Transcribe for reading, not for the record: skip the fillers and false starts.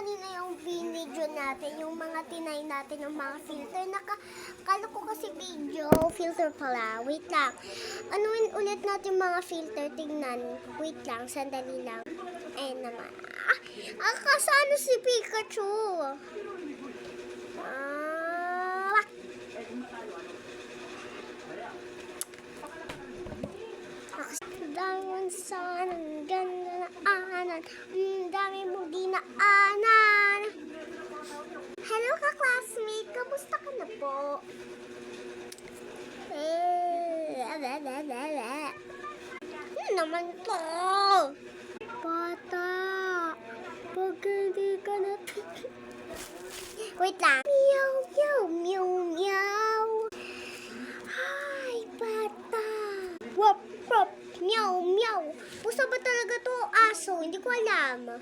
kanina yung video natin, yung mga tinay natin, yung mga filter. Kala ko kasi video, filter pala. Wait lang. Anuin ulit natin mga filter, tingnan. Wait lang, sandali lang. Ayan naman. Kasano si Pikachu? Dahil saan ang ganda na anan, dami mong dinaanan. Hello ka-classmate, kamusta ka na po? Ano naman to? Bata, pag hindi ka na... Wait lang. Meow, meow, meow, meow. Hi, bata. Wop, wop. Meow, meow. Pusa ba talaga to aso? Hindi ko alam.